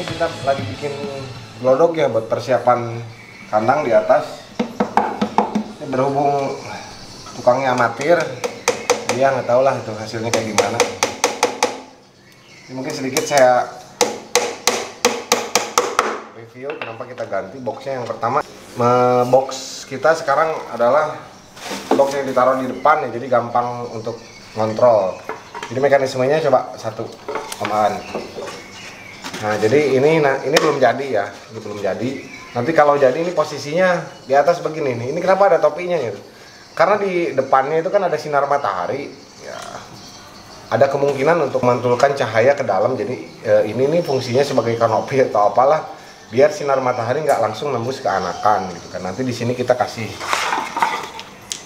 Kita lagi bikin glodok ya buat persiapan kandang di atas. Ini berhubung tukangnya amatir, dia nggak tahu lah itu hasilnya kayak gimana. Ini mungkin sedikit saya review kenapa kita ganti boxnya. Yang pertama, box kita sekarang adalah box yang ditaruh di depan ya, jadi gampang untuk ngontrol. Jadi mekanismenya coba satu omongan. Nah, jadi ini belum jadi ya, ini belum jadi. Nanti kalau jadi ini posisinya di atas begini nih. Ini kenapa ada topinya gitu? Karena di depannya itu kan ada sinar matahari. Ya, ada kemungkinan untuk memantulkan cahaya ke dalam. Jadi ini nih fungsinya sebagai kanopi atau apalah, biar sinar matahari nggak langsung nembus ke anakan gitu kan. Nanti di sini kita kasih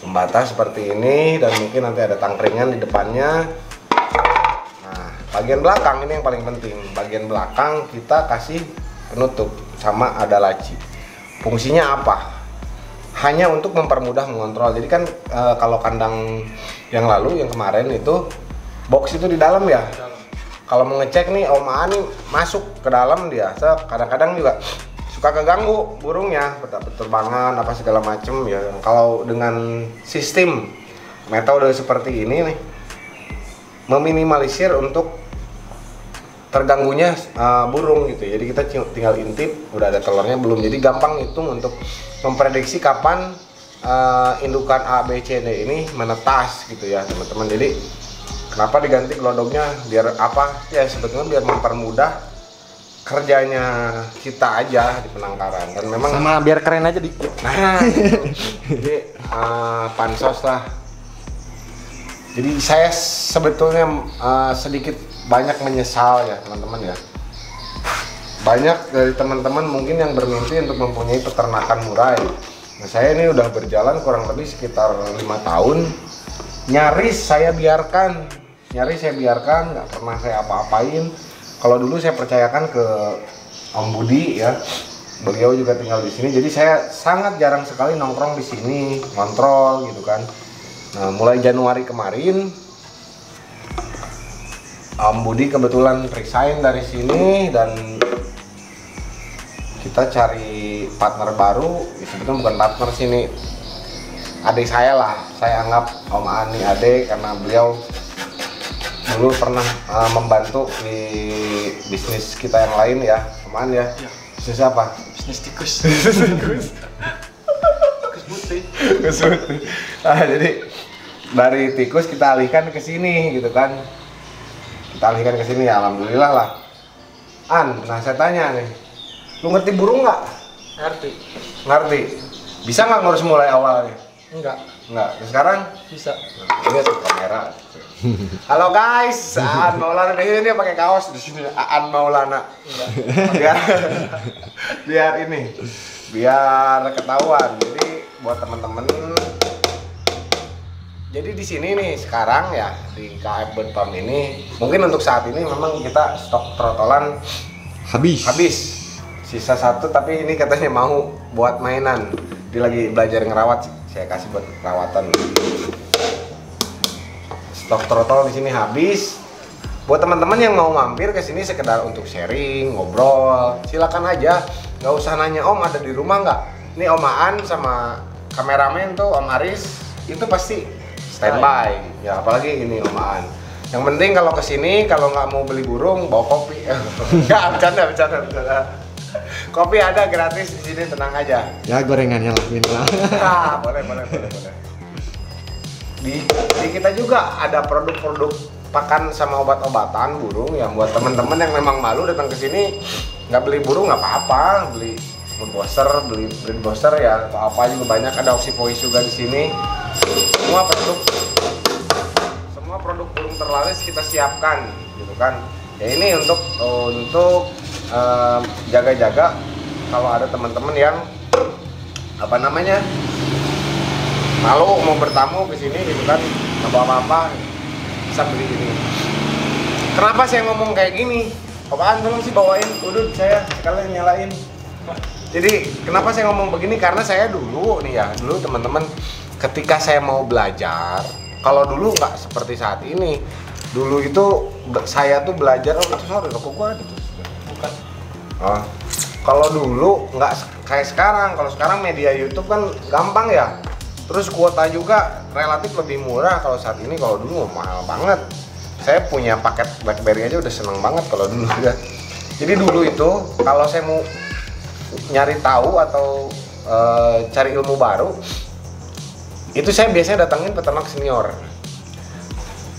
pembatas seperti ini dan mungkin nanti ada tangkringan di depannya. Bagian belakang ini yang paling penting. Bagian belakang kita kasih penutup sama ada laci. Fungsinya apa? Hanya untuk mempermudah mengontrol. Jadi kan kalau kandang yang lalu, yang kemarin itu box itu di dalam ya. Kalau mau ngecek nih Om Aan nih masuk ke dalam dia. Kadang-kadang juga suka keganggu burungnya, berterbangan apa segala macem ya. Kalau dengan sistem metode seperti ini nih, meminimalisir untuk terganggunya burung gitu. Jadi kita tinggal intip udah ada telurnya belum. Jadi gampang hitung untuk memprediksi kapan indukan A, B, C, D ini menetas gitu ya teman-teman. Jadi kenapa diganti glodoknya, biar apa ya, sebetulnya biar mempermudah kerjanya kita aja di penangkaran. Dan memang sama biar keren aja dikit. Nah jadi pansos lah. Jadi saya sebetulnya sedikit banyak menyesal ya teman-teman ya. Banyak dari teman-teman mungkin yang bermimpi untuk mempunyai peternakan murai. Nah, saya ini udah berjalan kurang lebih sekitar 5 tahun. Nyaris saya biarkan, nggak pernah saya apa-apain. Kalau dulu saya percayakan ke Om Budi ya, beliau juga tinggal di sini. Jadi saya sangat jarang sekali nongkrong di sini, ngontrol gitu kan. Nah, mulai Januari kemarin, Om Budi kebetulan resign dari sini dan kita cari partner baru. Sebetulnya bukan partner sini, adik saya lah. Saya anggap Om Ani adik karena beliau dulu pernah membantu di bisnis kita yang lain ya, Om An ya. Bisnis apa? Bisnis tikus. Tikus putih. Nah, jadi dari tikus kita alihkan ke sini gitu kan. Kita alihkan ke sini ya, alhamdulillah lah. An, nah saya tanya nih, lu ngerti burung nggak? Ngerti. Bisa nggak ngurus mulai awalnya? Enggak. Terus sekarang? Bisa. Nah, lihat tuh kamera. Halo guys, Aan Maulana. Ini dia pakai kaos di sini. Aan Maulana. Biar ketahuan. Jadi buat teman-teman. Jadi di sini nih sekarang ya di KF Bird Farm ini mungkin untuk saat ini memang kita stok trotolan habis. Sisa satu tapi ini katanya mau buat mainan. Dia lagi belajar ngerawat, saya kasih buat perawatan. Stok trotol di sini habis. Buat teman-teman yang mau mampir ke sini sekedar untuk sharing, ngobrol, silakan aja. Nggak usah nanya Om ada di rumah nggak. Ini Om Aan sama kameramen tuh Om Aris itu pasti standby. Ya apalagi ini Om Aan. Yang penting kalau kesini kalau nggak mau beli burung bawa kopi. Nggak bercanda. Kopi ada gratis di sini, tenang aja. Ya gorengannya lah minimal. Nah, boleh. Di kita juga ada produk-produk pakan sama obat-obatan burung yang buat teman-teman yang memang malu datang ke sini nggak beli burung nggak apa-apa, beli breed booster ya atau apa juga banyak, ada oxyvoice juga di sini. Semua produk terlaris kita siapkan gitu kan. Ya ini untuk jaga-jaga kalau ada teman-teman yang apa namanya malu mau bertamu ke sini gitu kan, nggak bawa apa-apa bisa beli ini. Kenapa saya ngomong kayak gini? Apaan, tolong sih bawain udut saya sekalian nyalain. Jadi kenapa saya ngomong begini? Karena saya dulu nih ya, dulu teman-teman ketika saya mau belajar, kalau dulu nggak seperti saat ini. Dulu itu saya tuh belajar, sorry rokok gua ada tuh. Bukan. Oh. Kalau dulu nggak kayak sekarang. Kalau sekarang media YouTube kan gampang ya. Terus kuota juga relatif lebih murah. Kalau saat ini, kalau dulu mahal banget. Saya punya paket BlackBerry aja udah seneng banget kalau dulu ya. Jadi dulu itu kalau saya mau nyari tahu atau cari ilmu baru, itu saya biasanya datangin peternak senior.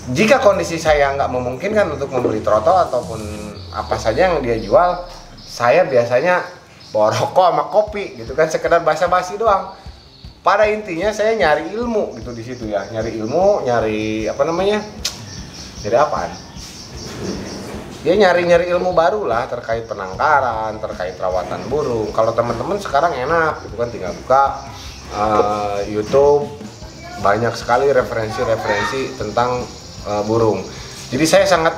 Jika kondisi saya nggak memungkinkan untuk membeli trotol ataupun apa saja yang dia jual, saya biasanya bawa rokok sama kopi gitu kan, sekedar basa-basi doang. Pada intinya saya nyari ilmu gitu di situ ya, nyari ilmu, nyari apa namanya, nyari apaan? Dia nyari ilmu baru lah terkait penangkaran, terkait perawatan burung. Kalau teman-teman sekarang enak gitu kan, tinggal buka YouTube, banyak sekali referensi tentang burung. Jadi saya sangat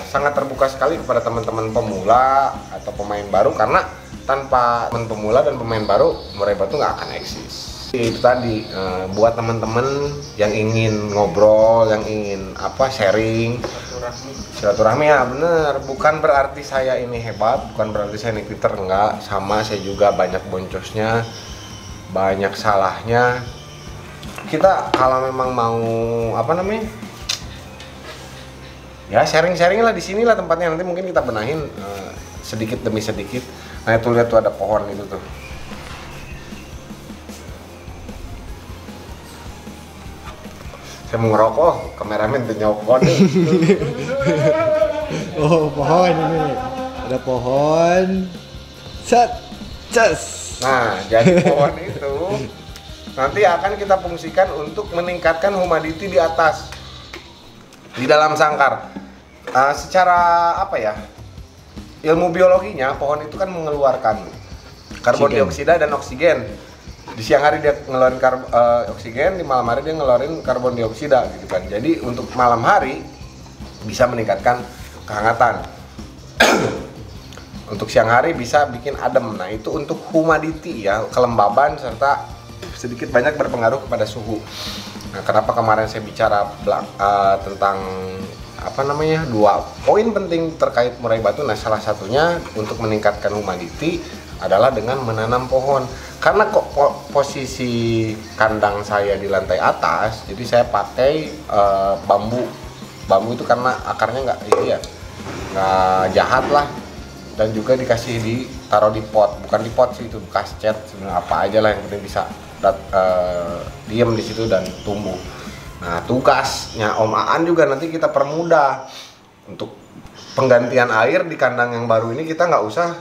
sangat terbuka sekali kepada teman-teman pemula atau pemain baru, karena tanpa teman pemula dan pemain baru murai batu nggak akan eksis. Itu tadi buat teman-teman yang ingin ngobrol, yang ingin sharing, silaturahmi ya bener. Bukan berarti saya ini hebat, bukan berarti saya ini pinter, enggak. Sama saya juga banyak boncosnya, banyak salahnya. Kita kalau memang mau ya sharing-sharing lah, di sini lah tempatnya, nanti mungkin kita benahin sedikit demi sedikit. Nah itu lihat tuh ada pohon itu tuh. Saya mau ngerokok, kameramen tuh nyokot. Oh pohon ini, ada pohon. Cas. Nah jadi pohon itu nanti akan kita fungsikan untuk meningkatkan humidity di atas, di dalam sangkar. Secara ilmu biologinya, pohon itu kan mengeluarkan karbon dioksida dan oksigen. Di siang hari dia ngeluarin oksigen, di malam hari dia ngeluarin karbon dioksida gitu kan. Jadi untuk malam hari bisa meningkatkan kehangatan. Untuk siang hari bisa bikin adem. Nah itu untuk humidity ya, kelembaban serta sedikit banyak berpengaruh kepada suhu. Nah, kenapa kemarin saya bicara tentang dua poin penting terkait murai batu. Nah salah satunya untuk meningkatkan humidity adalah dengan menanam pohon. Karena kok posisi kandang saya di lantai atas, jadi saya pakai bambu itu karena akarnya nggak jahat lah, dan juga ditaruh di pot, bukan di pot sih, itu bekas cat sebenarnya, apa aja lah yang penting bisa diem di situ dan tumbuh. Nah tugasnya Om Aan juga nanti kita permudah untuk penggantian air di kandang yang baru ini. Kita nggak usah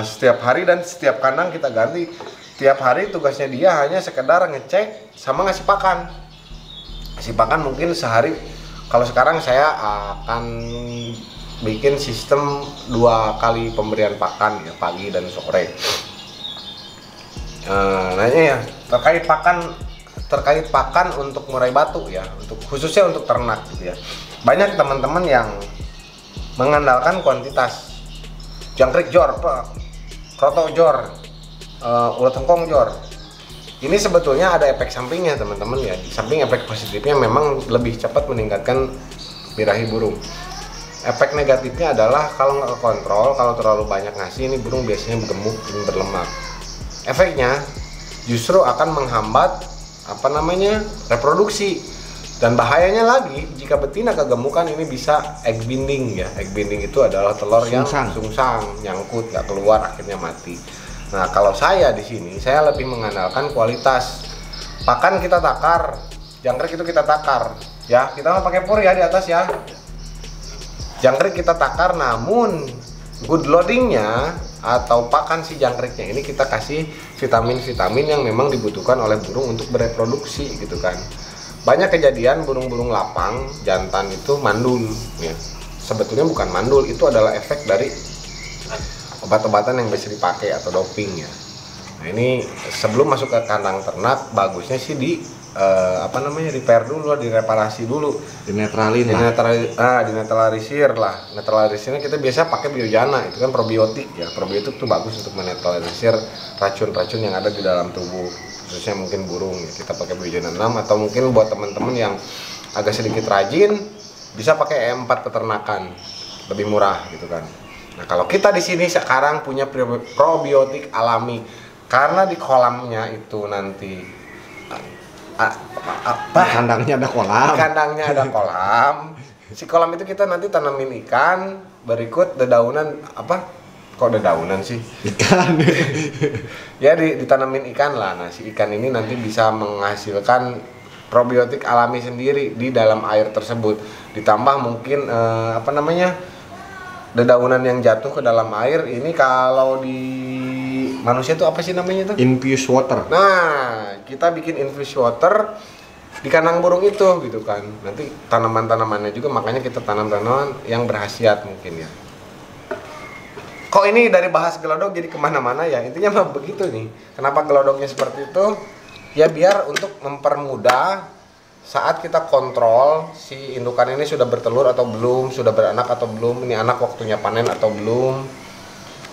setiap hari dan setiap kandang kita ganti. Tiap hari tugasnya dia hanya sekedar ngecek sama ngasih pakan. Ngasih pakan mungkin sehari. Kalau sekarang saya akan bikin sistem 2 kali pemberian pakan ya, pagi dan sore. Nanya ya terkait pakan untuk murai batu ya, khususnya untuk ternak gitu ya. Banyak teman-teman yang mengandalkan kuantitas. Jangkrik jor, kroto jor, ulat hengkong jor. Ini sebetulnya ada efek sampingnya teman-teman ya. Di samping efek positifnya memang lebih cepat meningkatkan birahi burung. Efek negatifnya adalah kalau nggak kontrol, kalau terlalu banyak ngasih, ini burung biasanya gemuk dan berlemak. Efeknya justru akan menghambat reproduksi. Dan bahayanya lagi, jika betina kegemukan ini bisa egg binding ya. Egg binding itu adalah telur yang sungsang, nyangkut, nggak keluar, akhirnya mati. Nah kalau saya di sini, saya lebih mengandalkan kualitas. Pakan kita takar, jangkrik itu kita takar ya, kita nggak pakai pur ya di atas ya. Jangkrik kita takar, namun good loadingnya atau pakan si jangkriknya ini kita kasih vitamin-vitamin yang memang dibutuhkan oleh burung untuk bereproduksi gitu kan. banyak kejadian burung-burung lapang jantan itu mandul ya. Sebetulnya bukan mandul, itu adalah efek dari obat-obatan yang bisa dipakai atau doping ya. Nah ini sebelum masuk ke kandang ternak bagusnya sih di repair dulu, direparasi dulu, dinetralisir lah. Netralisirnya kita biasa pakai biojana, itu kan probiotik ya. Probiotik tuh bagus untuk menetralisir racun-racun yang ada di dalam tubuh, khususnya mungkin burung ya. Kita pakai biojana 6, atau mungkin buat teman-teman yang agak sedikit rajin bisa pakai E4 peternakan, lebih murah gitu kan. Nah kalau kita di sini sekarang punya probiotik alami, karena di kolamnya itu nanti kandangnya ada kolam. Kandangnya ada kolam. Si kolam itu kita nanti tanamin ikan, berikut dedaunan apa? Kok dedaunan sih? Ikan. Ya ditanamin ikan lah. Nah si ikan ini nanti bisa menghasilkan probiotik alami sendiri di dalam air tersebut. Ditambah mungkin dedaunan yang jatuh ke dalam air ini, kalau di manusia itu apa sih namanya itu? Infused water. Nah, kita bikin infused water di kandang burung itu gitu kan. Nanti tanaman-tanamannya juga, makanya kita tanam tanaman yang berkhasiat mungkin ya. Kok ini dari bahas gelodok jadi kemana-mana ya? Intinya mah begitu nih. Kenapa gelodoknya seperti itu? Ya biar untuk mempermudah saat kita kontrol si indukan ini sudah bertelur atau belum, sudah beranak atau belum, ini anak waktunya panen atau belum.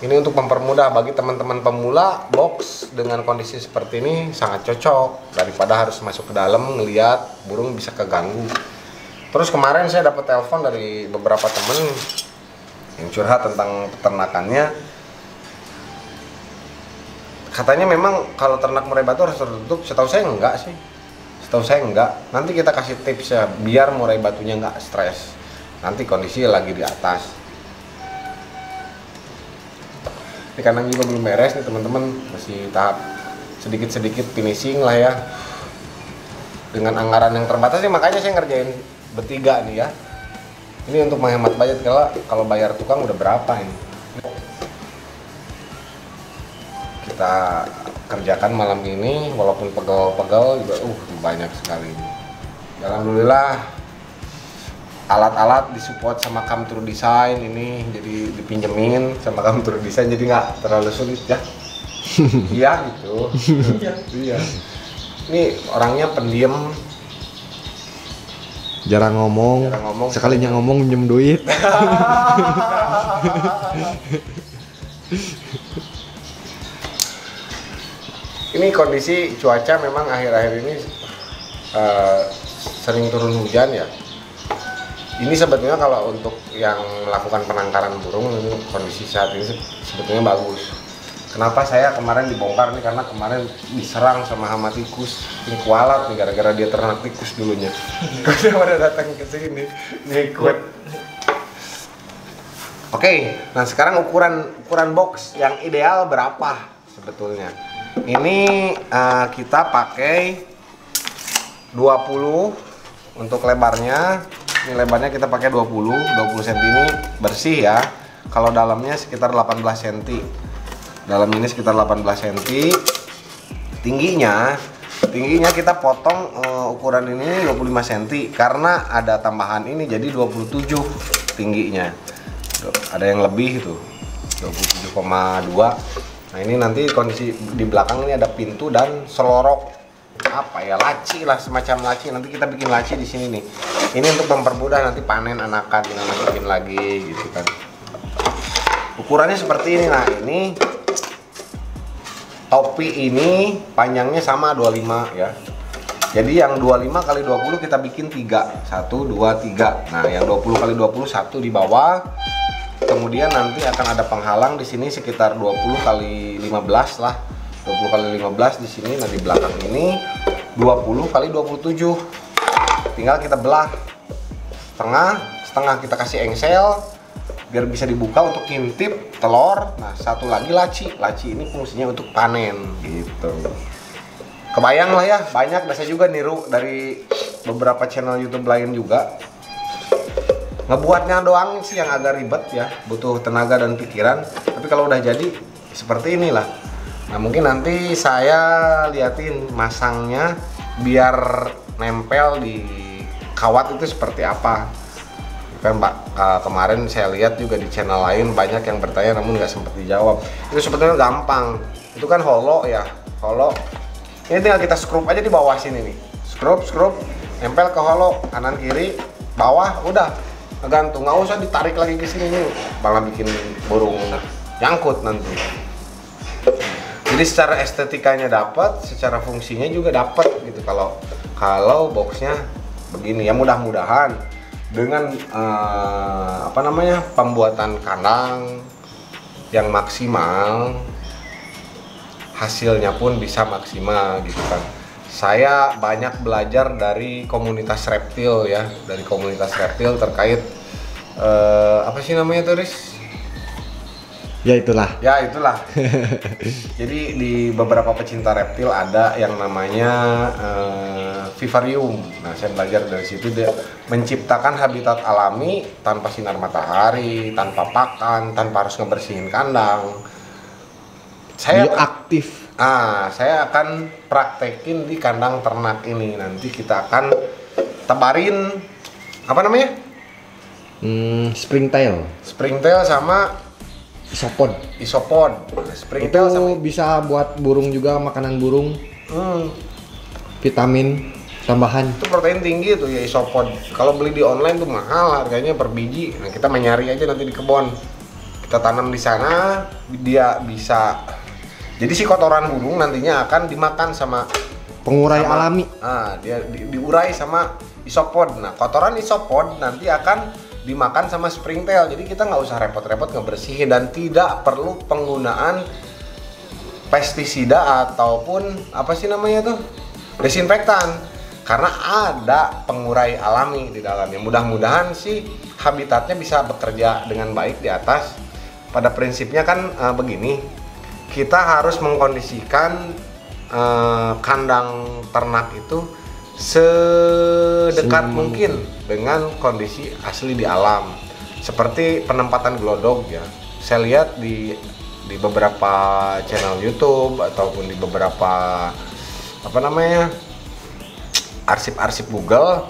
Ini untuk mempermudah bagi teman-teman pemula, box dengan kondisi seperti ini sangat cocok daripada harus masuk ke dalam ngelihat burung bisa keganggu. Terus kemarin saya dapat telepon dari beberapa teman yang curhat tentang peternakannya. Katanya memang kalau ternak murai batu harus tertutup. Setahu saya enggak sih. Setahu saya enggak. Nanti kita kasih tips ya biar murai batunya enggak stres. Nanti kondisi lagi di atas. Di kandang juga belum beres nih teman-teman, masih tahap sedikit-sedikit finishing lah ya. Dengan anggaran yang terbatas sih, makanya saya ngerjain bertiga nih ya. Ini untuk menghemat budget, kalau bayar tukang udah berapa ini. Kita kerjakan malam ini walaupun pegel-pegel juga banyak sekali. Alhamdulillah alat-alat disupport sama Come True Design ini, jadi dipinjemin sama Come True Design jadi nggak terlalu sulit ya. Iya gitu. Iya. Ini orangnya pendiam, jarang ngomong. Sekalinya ngomong minjem duit. Ini kondisi cuaca memang akhir-akhir ini sering turun hujan ya. Ini sebetulnya kalau untuk yang melakukan penangkaran burung, ini kondisi saat ini sebetulnya bagus. Kenapa saya kemarin dibongkar nih, karena kemarin diserang sama hama tikus. Ini kualat nih gara-gara dia ternak tikus dulunya. Dia pada datang ke sini ngikut. Oke, nah sekarang ukuran box yang ideal berapa sebetulnya? Ini kita pakai 20 untuk lebarnya. Ini lebarnya kita pakai 20 cm ini bersih ya. Kalau dalamnya sekitar 18 cm. Dalam ini sekitar 18 cm. Tingginya kita potong ukuran ini 25 cm karena ada tambahan ini jadi 27 tingginya. Ada yang lebih itu 27,2. Nah ini nanti kondisi di belakang ini ada pintu dan selorok laci lah, semacam laci. Nanti kita bikin laci di sini nih. Ini untuk mempermudah nanti panen anakan, tinggal masukin lagi gitu kan. Ukurannya seperti ini. Nah ini topi ini panjangnya sama 25 ya. Jadi yang 25 kali 20 kita bikin 3. 1 2 3. Nah, yang 20 kali 20 1 di bawah. Kemudian nanti akan ada penghalang di sini sekitar 20 kali 15 lah. 20 kali 15 di sini, nah di belakang ini 20 kali 27. Tinggal kita belah setengah kita kasih engsel biar bisa dibuka untuk ngintip telur. Nah, satu lagi laci ini fungsinya untuk panen gitu. Kebayang lah ya, banyak. Saya juga niru dari beberapa channel YouTube lain juga. Ngebuatnya doang sih yang agak ribet ya, butuh tenaga dan pikiran. Tapi kalau udah jadi seperti inilah. Nah mungkin nanti saya liatin masangnya biar nempel di kawat itu seperti apa. Kan Pak, kemarin saya lihat juga di channel lain banyak yang bertanya namun nggak sempat dijawab. Itu sebetulnya gampang. Itu kan holo ya, holo. Ini tinggal kita skrup aja di bawah sini nih. Skrup, nempel ke holo kanan kiri, bawah, udah gantung. Nggak usah ditarik lagi ke sini nih, malah bikin burung nyangkut nanti. Jadi secara estetikanya dapat, secara fungsinya juga dapat gitu. Kalau boxnya begini ya, mudah-mudahan dengan pembuatan kandang yang maksimal, hasilnya pun bisa maksimal gitu kan. Saya banyak belajar dari komunitas reptil ya, dari komunitas reptil terkait apa sih namanya tuh, Riz? Ya itulah. Jadi di beberapa pecinta reptil ada yang namanya vivarium. Nah, saya belajar dari situ, dia menciptakan habitat alami tanpa sinar matahari, tanpa pakan, tanpa harus ngebersihin kandang. Bioaktif. Saya akan praktekin di kandang ternak ini. Nanti kita akan tebarin apa namanya? Springtail sama isopod. Springtail itu sama bisa buat burung juga, makanan burung. Vitamin tambahan. Itu protein tinggi tuh ya isopod. Kalau beli di online tuh mahal harganya per biji. Nah, kita menyari aja nanti di kebun. Kita tanam di sana, dia bisa. Jadi si kotoran burung nantinya akan dimakan sama pengurai alami. Dia diurai sama isopod. Nah, kotoran isopod nanti akan dimakan sama springtail. Jadi kita nggak usah repot-repot ngebersihin dan tidak perlu penggunaan pestisida ataupun apa sih namanya tuh, desinfektan, karena ada pengurai alami di dalamnya. Mudah-mudahan sih habitatnya bisa bekerja dengan baik di atas. Pada prinsipnya kan begini, kita harus mengkondisikan kandang ternak itu sedekat mungkin dengan kondisi asli di alam, seperti penempatan glodok ya. Saya lihat di beberapa channel YouTube ataupun di beberapa arsip-arsip Google,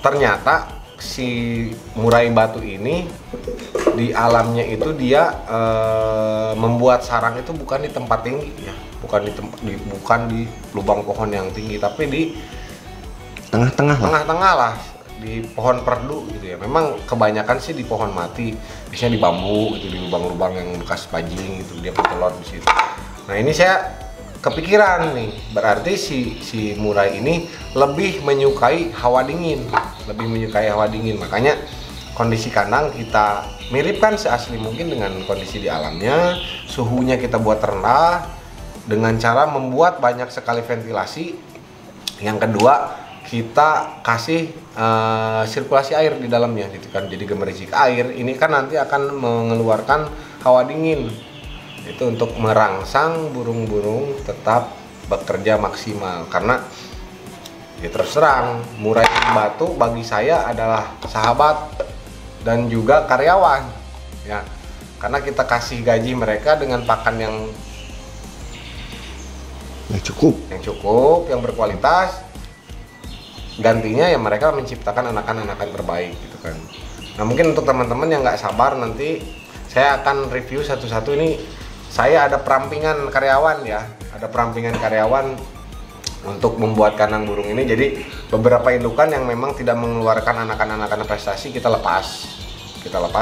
ternyata si murai batu ini di alamnya itu dia membuat sarang itu bukan di tempat tinggi ya, bukan di lubang pohon yang tinggi, tapi di tengah-tengah lah, di pohon perdu gitu ya. Memang kebanyakan sih di pohon mati, biasanya di bambu itu, di lubang-lubang yang bekas pajing itu dia bertelur di situ. Nah, ini saya kepikiran nih, berarti si murai ini lebih menyukai hawa dingin, makanya kondisi kandang kita miripkan seasli mungkin dengan kondisi di alamnya. Suhunya kita buat rendah dengan cara membuat banyak sekali ventilasi. Yang kedua, kita kasih sirkulasi air di dalamnya gitu kan. Jadi gemericik air ini kan nanti akan mengeluarkan hawa dingin. Itu untuk merangsang burung-burung tetap bekerja maksimal. Karena ya terus terang, murai batu bagi saya adalah sahabat dan juga karyawan ya. Karena kita kasih gaji mereka dengan pakan yang cukup, yang berkualitas. Gantinya ya mereka menciptakan anakan-anakan terbaik gitu kan. Nah, mungkin untuk teman-teman yang nggak sabar, nanti saya akan review satu-satu. Ini saya ada perampingan karyawan ya, untuk membuat kandang burung ini. Jadi beberapa indukan yang memang tidak mengeluarkan anakan-anakan prestasi kita lepas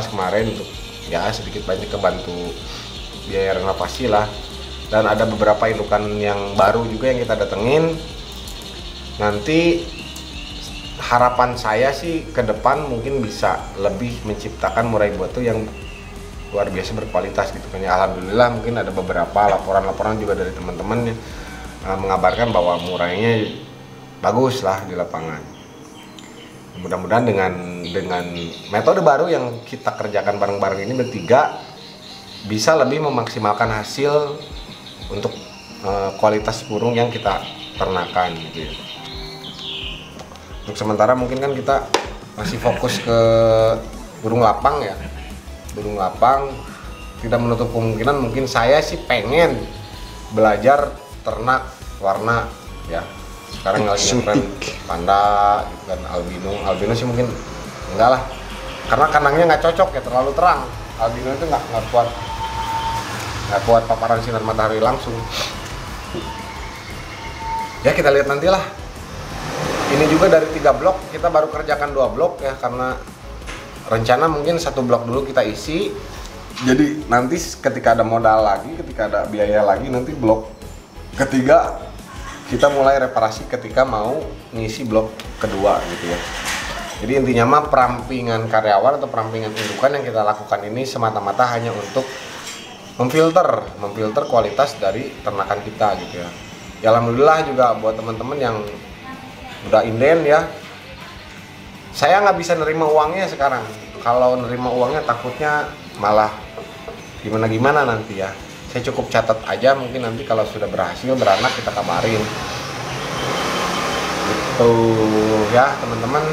kemarin untuk ya sedikit banyak kebantu biaya renovasi lah. Dan ada beberapa indukan yang baru juga yang kita datengin. Nanti harapan saya sih ke depan mungkin bisa lebih menciptakan murai batu yang luar biasa berkualitas gitu kan ya. Alhamdulillah mungkin ada beberapa laporan-laporan juga dari teman-teman yang mengabarkan bahwa murainya bagus lah di lapangan. Mudah-mudahan dengan metode baru yang kita kerjakan bareng-bareng ini bertiga bisa lebih memaksimalkan hasil untuk kualitas burung yang kita ternakan gitu ya. Untuk sementara mungkin kan kita masih fokus ke burung lapang ya. Burung lapang tidak menutup kemungkinan mungkin saya sih pengen belajar ternak warna ya. Sekarang lagi ngetren panda gitu kan, albino sih mungkin enggak lah, karena kandangnya nggak cocok ya, terlalu terang. Albino itu nggak kuat paparan sinar matahari langsung. Ya kita lihat nantilah. Ini juga dari 3 blok, kita baru kerjakan 2 blok ya, karena rencana mungkin 1 blok dulu kita isi. Jadi nanti ketika ada modal lagi, ketika ada biaya lagi, nanti blok ketiga kita mulai reparasi ketika mau ngisi blok kedua gitu ya. Jadi intinya mah perampingan karyawan atau perampingan indukan yang kita lakukan ini semata-mata hanya untuk memfilter kualitas dari ternakan kita gitu ya. Ya alhamdulillah juga buat teman-teman yang udah inden ya. Saya nggak bisa nerima uangnya sekarang. Kalau nerima uangnya takutnya malah gimana nanti ya. Saya cukup catat aja, mungkin nanti kalau sudah berhasil beranak kita kabarin. Gitu ya teman-teman.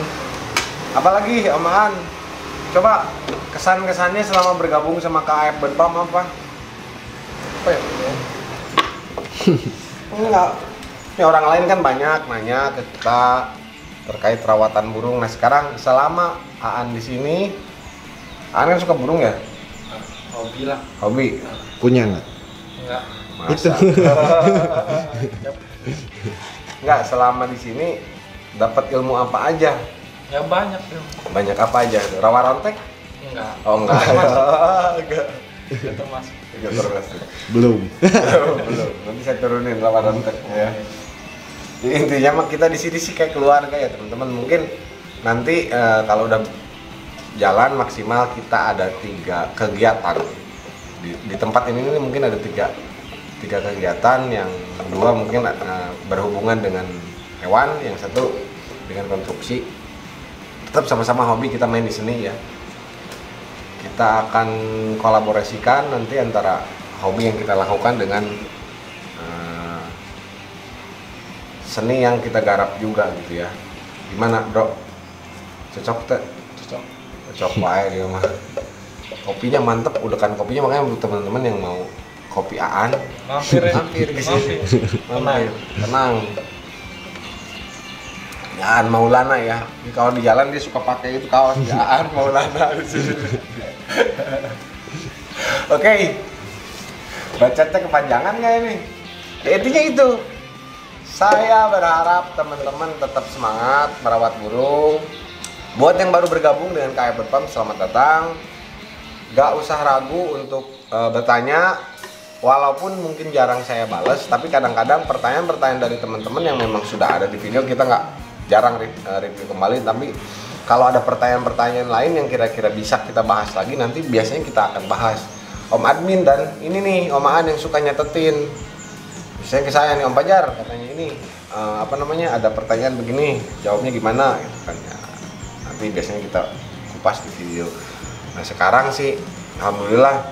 Apalagi Om Aan, coba kesan-kesannya selama bergabung sama KAF Bedpam apa? Apa ya? Enggak. Ya orang lain kan banyak nanya ke kita terkait perawatan burung. Nah sekarang selama Aan di sini, Aan kan suka burung ya? Hobi lah. Hobi. Punya nggak? Enggak. Masa? Enggak, selama di sini dapat ilmu apa aja? Ya banyak tuh. Banyak apa aja? Rawa rontek? Enggak. Oh enggak. Enggak. Itu termasuk. Enggak termasuk. Belum. Belum. Nanti saya turunin rawa rontek ya. Jadi intinya mah kita di sini sih kayak keluarga ya teman-teman. Mungkin nanti kalau udah jalan maksimal kita ada 3 kegiatan di tempat ini mungkin ada 3 kegiatan, yang 2 mungkin berhubungan dengan hewan, yang 1 dengan konstruksi. Tetap sama-sama hobi kita main di seni ya. Kita akan kolaborasikan nanti antara hobi yang kita lakukan dengan seni yang kita garap juga gitu ya. Gimana bro? Cocok tuh? Cocok baik dia mah. Kopinya mantep, udekan kopinya, makanya buat teman-teman yang mau kopi Aan Mampir ya. mampir ke sini. Mampir. Tenang. Ya Aan Maulana ya. Ini kalau di jalan dia suka pakai itu kaos ya Aan Maulana di sini. Oke. Bacotnya kepanjangan nggak ini? Ya, intinya itu. Saya berharap teman-teman tetap semangat merawat burung. Buat yang baru bergabung dengan KAF Bedpam, selamat datang. Gak usah ragu untuk bertanya, walaupun mungkin jarang saya balas, tapi kadang-kadang pertanyaan-pertanyaan dari teman-teman yang memang sudah ada di video kita nggak jarang review kembali. Tapi kalau ada pertanyaan-pertanyaan lain yang kira-kira bisa kita bahas lagi, nanti biasanya kita akan bahas. Om Admin dan ini nih Om Aan yang suka nyatetin. Misalnya ke saya nih, Om Pajar katanya ini ada pertanyaan begini, jawabnya gimana gitu kan ya. Nanti biasanya kita kupas di video. Nah sekarang sih alhamdulillah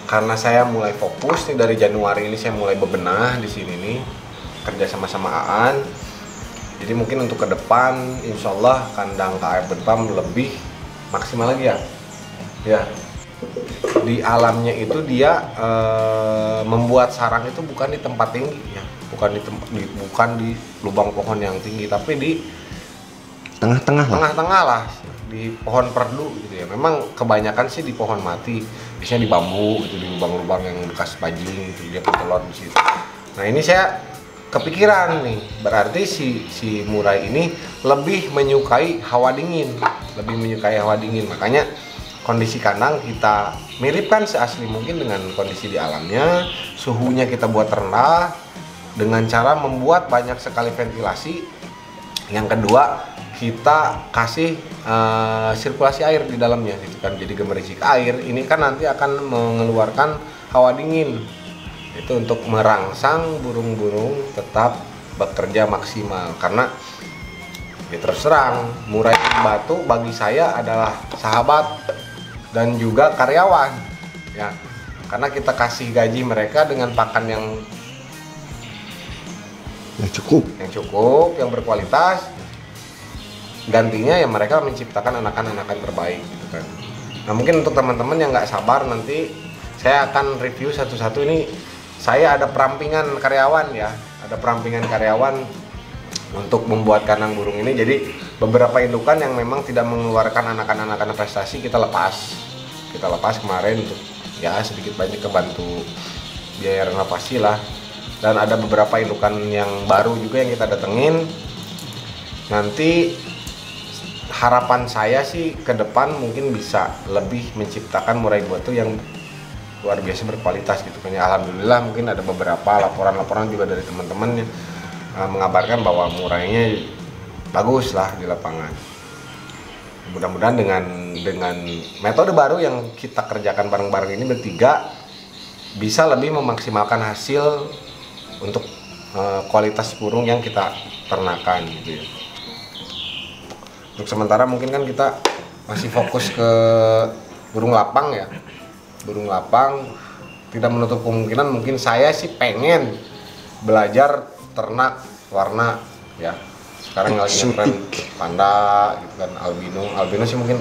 karena saya mulai fokus nih dari Januari ini, saya mulai bebenah di sini nih kerja sama Aan. Jadi mungkin untuk ke depan insya Allah kandang KAF Bedpam lebih maksimal lagi ya. Ya. Di alamnya itu dia membuat sarang itu bukan di tempat tinggi ya, bukan di lubang pohon yang tinggi, tapi di tengah-tengah lah, di pohon perdu gitu ya. Memang kebanyakan sih di pohon mati, biasanya di bambu gitu, di lubang-lubang yang bekas bajing gitu, dia bertelur di situ. Nah ini saya kepikiran nih, berarti si murai ini lebih menyukai hawa dingin, makanya kondisi kandang kita miripkan seasli mungkin dengan kondisi di alamnya. Suhunya kita buat rendah dengan cara membuat banyak sekali ventilasi. Yang kedua, kita kasih sirkulasi air di dalamnya gitu kan. Jadi gemericik air ini kan nanti akan mengeluarkan hawa dingin. Itu untuk merangsang burung-burung tetap bekerja maksimal. Karena ya terus terang, murai batu bagi saya adalah sahabat dan juga karyawan ya, karena kita kasih gaji mereka dengan pakan yang cukup, yang berkualitas. Gantinya ya mereka menciptakan anakan-anakan terbaik gitu kan. Nah mungkin untuk teman-teman yang nggak sabar, nanti saya akan review satu-satu. Ini saya ada perampingan karyawan ya, untuk membuat kandang burung ini. Jadi beberapa indukan yang memang tidak mengeluarkan anakan-anakan prestasi kita lepas kemarin untuk ya sedikit banyak kebantu biaya renovasi lah. Dan ada beberapa indukan yang baru juga yang kita datengin. Nanti harapan saya sih ke depan mungkin bisa lebih menciptakan murai batu yang luar biasa berkualitas gitu kan ya. Alhamdulillah mungkin ada beberapa laporan-laporan juga dari teman-teman yang mengabarkan bahwa murainya bagus lah di lapangan. Mudah-mudahan dengan metode baru yang kita kerjakan bareng-bareng ini bertiga bisa lebih memaksimalkan hasil untuk kualitas burung yang kita ternakan gitu ya. Untuk sementara mungkin kan kita masih fokus ke burung lapang ya. Burung lapang tidak menutup kemungkinan mungkin saya sih pengen belajar ternak warna ya. Sekarang lagi ngetren panda gitu kan, albino sih mungkin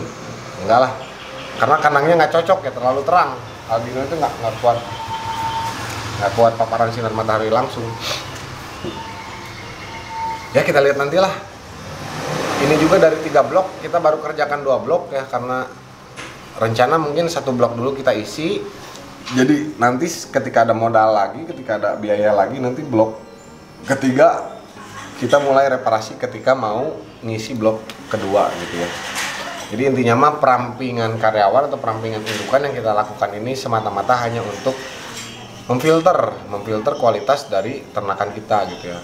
enggak lah, karena kandangnya nggak cocok ya, terlalu terang. Albino itu nggak kuat paparan sinar matahari langsung. Ya kita lihat nantilah. Ini juga dari 3 blok kita baru kerjakan 2 blok ya, karena rencana mungkin 1 blok dulu kita isi. Jadi nanti ketika ada modal lagi, ketika ada biaya lagi, nanti blok ketiga kita mulai reparasi ketika mau ngisi blok kedua gitu ya. Jadi intinya mah perampingan karyawan atau perampingan indukan yang kita lakukan ini semata-mata hanya untuk memfilter kualitas dari ternakan kita gitu ya.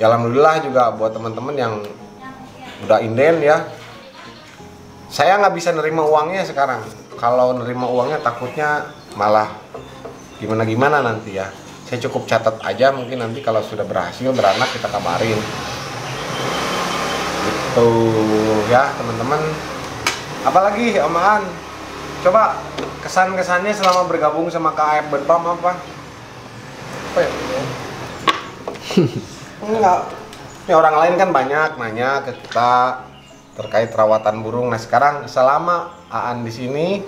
Ya alhamdulillah juga buat teman-teman yang udah inden ya. Saya nggak bisa nerima uangnya sekarang. Kalau nerima uangnya takutnya malah gimana-gimana nanti ya. Saya cukup catat aja, mungkin nanti kalau sudah berhasil beranak kita kabarin gitu ya teman-teman. Apalagi Om Aan, coba kesan-kesannya selama bergabung sama KAF Bedpam apa ya? Enggak, ini orang lain kan banyak nanya ke kita terkait perawatan burung. Nah sekarang selama Aan di sini,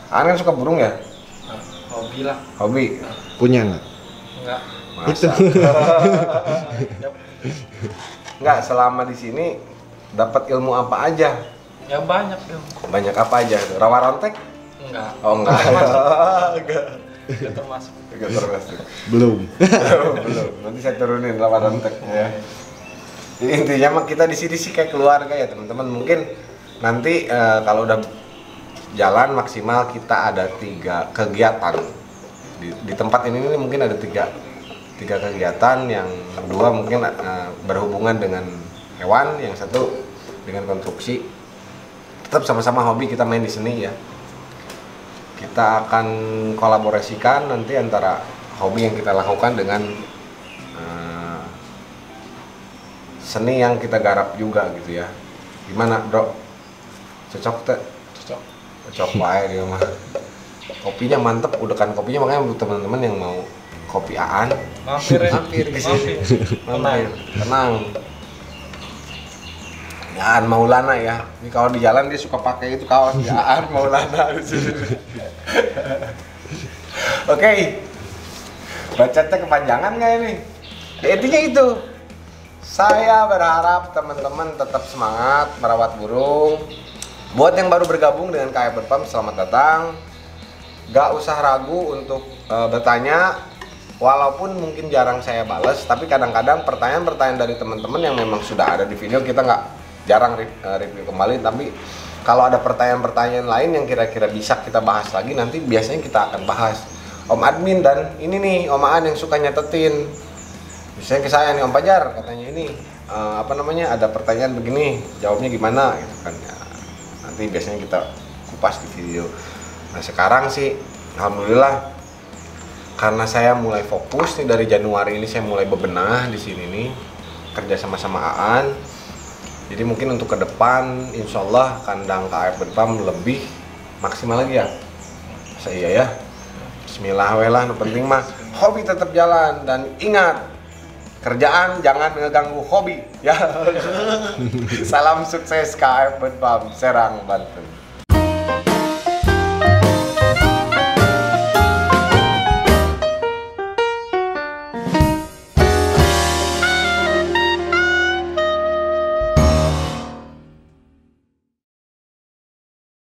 Aan kan suka burung ya? Hobi lah. Hobi? Punya nggak? Enggak. Itu. Enggak, selama di sini dapat ilmu apa aja? Ya banyak ya. Banyak apa aja? Rawa rontek? Enggak. Oh enggak. Enggak termasuk. Enggak termasuk. Belum. Belum. Nanti saya turunin rawa rontek ya. Jadi intinya mah kita di sini sih kayak keluarga ya teman-teman. Mungkin nanti kalau udah jalan maksimal kita ada 3 kegiatan di tempat ini mungkin ada 3 kegiatan. Yang 2 mungkin berhubungan dengan hewan, yang 1 dengan konstruksi. Tetap sama-sama hobi, kita main di seni ya. Kita akan kolaborasikan nanti antara hobi yang kita lakukan dengan seni yang kita garap juga gitu ya. Gimana bro? Cocok teh? Cocok wae dia mah. Kopinya mantep, udekan kopinya, makanya buat teman-teman yang mau kopi Aan Mampir ya. mampir ke sini. Mampir. Tenang. Ya, Aan Maulana ya. Ini kalau di jalan dia suka pakai itu kaos ya, Aan Maulana di sini. Oke. Bacotnya kepanjangan nggak ini? Ya, intinya itu. Saya berharap teman-teman tetap semangat merawat burung. Buat yang baru bergabung dengan KAF Bedpam, selamat datang. Gak usah ragu untuk bertanya, walaupun mungkin jarang saya bales, tapi kadang-kadang pertanyaan-pertanyaan dari teman-teman yang memang sudah ada di video kita nggak jarang review kembali. Tapi kalau ada pertanyaan-pertanyaan lain yang kira-kira bisa kita bahas lagi, nanti biasanya kita akan bahas. Om Admin dan ini nih Om Aan yang suka nyatetin. Misalnya ke saya nih, Om Pajar katanya ini ada pertanyaan begini, jawabnya gimana gitu kan ya. Nanti biasanya kita kupas di video. Nah sekarang sih alhamdulillah karena saya mulai fokus nih dari Januari ini, saya mulai bebenah di sini nih kerja sama-sama Aan. Jadi mungkin untuk ke depan insya Allah kandang KAF Bedpam lebih maksimal lagi ya. Saya ya. Bismillah lah, no penting mah hobi tetap jalan dan ingat kerjaan jangan ngeganggu hobi ya. Salam sukses KAF Bedpam Serang, Banten.